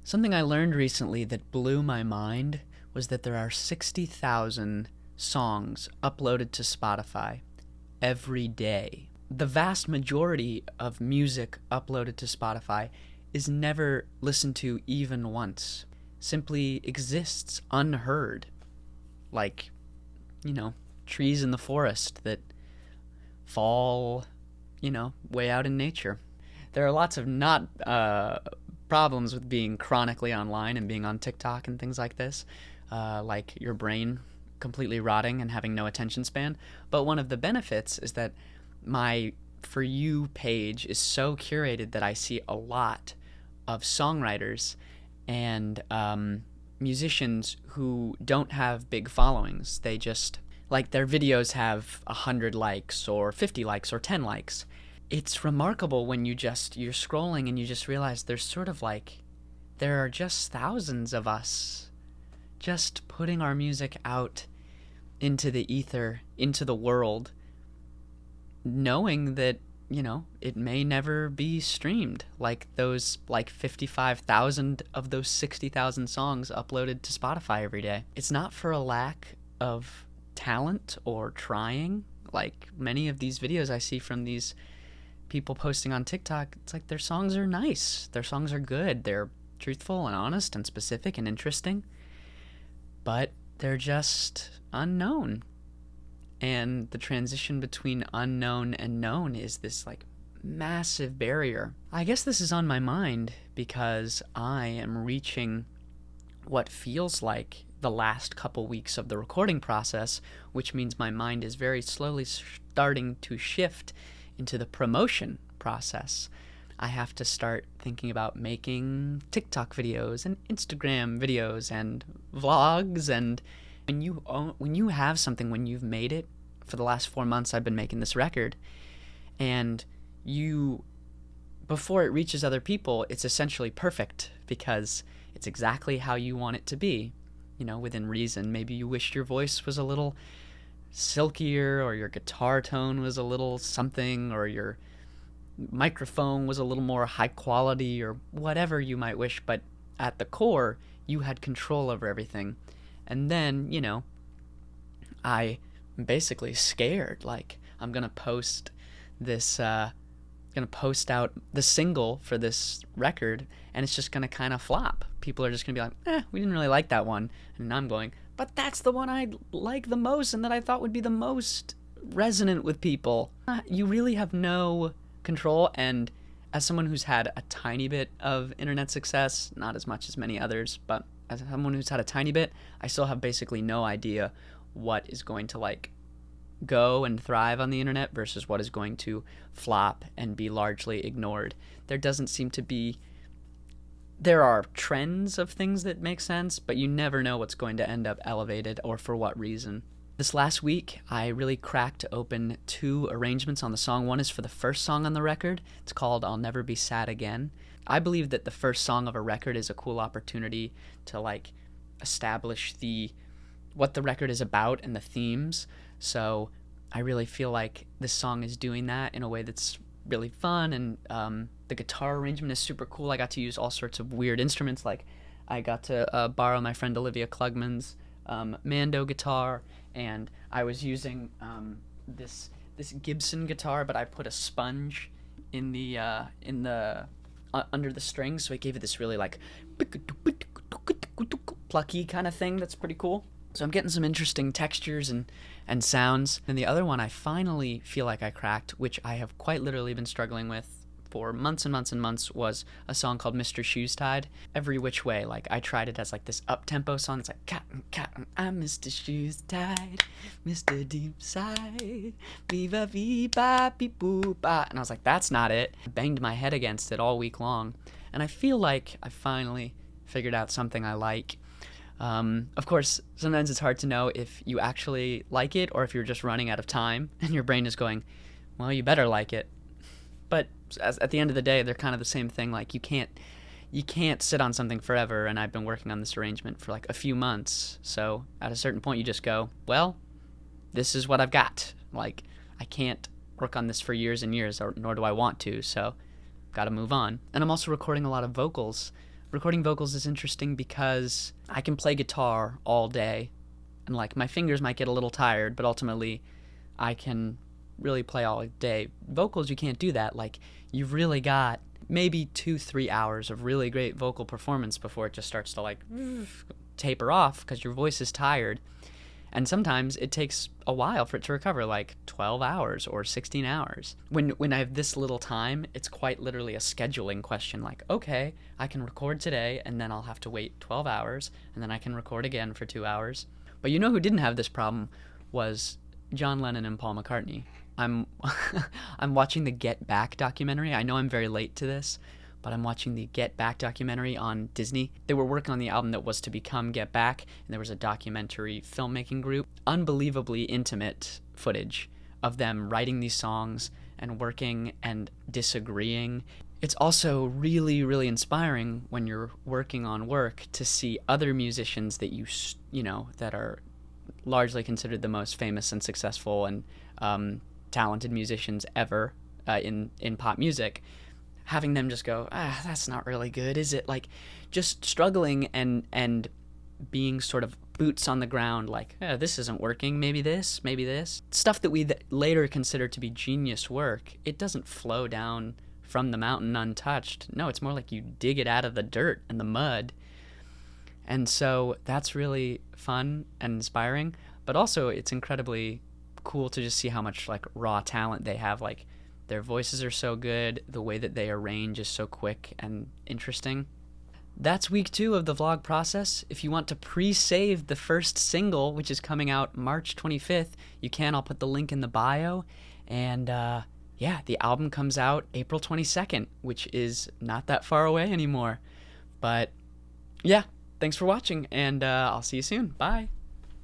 Something I learned recently that blew my mind was that there are 60,000 songs uploaded to Spotify every day. The vast majority of music uploaded to Spotify is never listened to even once, simply exists unheard, like, trees in the forest that fall, way out in nature. There are lots of not problems with being chronically online and being on TikTok and things like this, like your brain completely rotting and having no attention span. But one of the benefits is that my For You page is so curated that I see a lot of songwriters and musicians who don't have big followings. They just, like, their videos have 100 likes or 50 likes or 10 likes. It's remarkable when you're scrolling and you just realize there are just thousands of us just putting our music out into the ether, into the world, knowing that, it may never be streamed, like those 55,000 of those 60,000 songs uploaded to Spotify every day. It's not for a lack of talent or trying. Like many of these videos I see from these people posting on TikTok, it's like their songs are nice. Their songs are good. They're truthful and honest and specific and interesting. But they're just unknown. And the transition between unknown and known is this massive barrier. I guess this is on my mind because I am reaching what feels like the last couple weeks of the recording process, which means my mind is very slowly starting to shift into the promotion process. I have to start thinking about making TikTok videos and Instagram videos and vlogs. And when you have something, when you've made it, for the last 4 months I've been making this record, and before it reaches other people, it's essentially perfect because it's exactly how you want it to be, within reason. Maybe you wished your voice was a little silkier, or your guitar tone was a little something, or your microphone was a little more high quality, or whatever you might wish, but at the core you had control over everything. And then I am basically scared, like I'm gonna post out the single for this record and it's just gonna kind of flop. People are just gonna be like, we didn't really like that one. And I'm going, but that's the one I like the most and that I thought would be the most resonant with people. You really have no control. And as someone who's had a tiny bit of internet success, not as much as many others, but as someone who's had a tiny bit, I still have basically no idea what is going to go and thrive on the internet versus what is going to flop and be largely ignored. There are trends of things that make sense, but you never know what's going to end up elevated or for what reason. This last week, I really cracked open 2 arrangements on the song. One is for the first song on the record. It's called I'll Never Be Sad Again. I believe that the first song of a record is a cool opportunity to establish what the record is about and the themes. So I really feel like this song is doing that in a way that's really fun, and the guitar arrangement is super cool. I got to use all sorts of weird instruments. I got to borrow my friend Olivia Klugman's Mando guitar, and I was using this Gibson guitar, but I put a sponge in the under the strings, so it gave it this really plucky kind of thing that's pretty cool. So I'm getting some interesting textures and sounds. And the other one I finally feel like I cracked, which I have quite literally been struggling with for months and months and months, was a song called Mr. Shoes Tied. Every which way, I tried it as this up-tempo song. It's cotton, I'm Mr. Shoes Tied, Mr. Deep Side, viva viva beep boop ba. And I was like, that's not it. I banged my head against it all week long. And I feel like I finally figured out something I like. Of course, sometimes it's hard to know if you actually like it or if you're just running out of time and your brain is going, well, you better like it. But at the end of the day, they're kind of the same thing. You can't sit on something forever, and I've been working on this arrangement for a few months. So at a certain point, you just go, well, this is what I've got. I can't work on this for years and years, nor do I want to, so got to move on. And I'm also recording a lot of vocals recording vocals is interesting because I can play guitar all day, and like my fingers might get a little tired, but ultimately I can really play all day. Vocals, you can't do that. Like, you've really got maybe 2-3 hours of really great vocal performance before it just starts to like taper off because your voice is tired. And sometimes it takes a while for it to recover, like 12 hours or 16 hours. When I have this little time, it's quite literally a scheduling question. Like, okay, I can record today, and then I'll have to wait 12 hours, and then I can record again for 2 hours. But you know who didn't have this problem was John Lennon and Paul McCartney. I'm I'm watching the Get Back documentary. I know I'm very late to this, but I'm watching the Get Back documentary on Disney. They were working on the album that was to become Get Back, and there was a documentary filmmaking group. Unbelievably intimate footage of them writing these songs and working and disagreeing. It's also really, really inspiring when you're working on work to see other musicians that you know, that are largely considered the most famous and successful and talented musicians ever in pop music, having them just go, that's not really good, is it? Like, just struggling and being sort of boots on the ground, like, this isn't working, maybe this. Stuff that we later consider to be genius work, it doesn't flow down from the mountain untouched. No, it's more like you dig it out of the dirt and the mud. And so that's really fun and inspiring, but also it's incredibly cool to just see how much like raw talent they have. Like, their voices are so good, the way that they arrange is so quick and interesting. That's week 2 of the vlog process. If you want to pre-save the first single, which is coming out March 25th, you can. I'll put the link in the bio. And yeah, the album comes out April 22nd, which is not that far away anymore. But yeah, thanks for watching, and I'll see you soon. Bye.